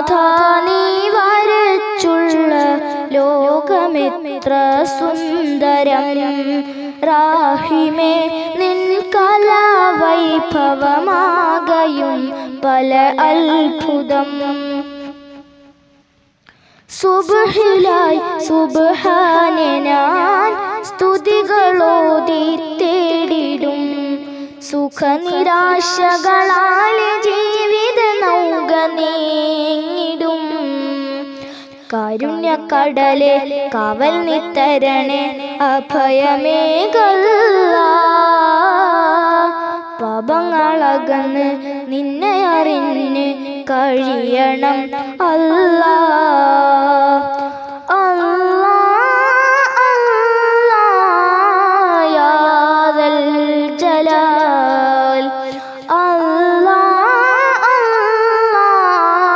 നാഥ നീ വരച്ചുള്ള ലോകമെത്ര സുന്ദരം. റാഹിമേ നിൻ കലാവൈഭവമാകയും പല അത്ഭുതം. സുബ്ഹിലായി സുബ്ഹാനെ ഞാൻ സ്തുതികളോതി തേടിടും. സുഖനിരാശകളാലെ ജീവിത നൗക നീങ്ങിടും. കാരുണ്യക്കടലെ കാവൽ നിത്തരണേ അഭയമേകല്ലാ. പാപങ്ങളകന്ന് നിന്നെ അറിഞ്ഞ് കഴിയണം അല്ലാ.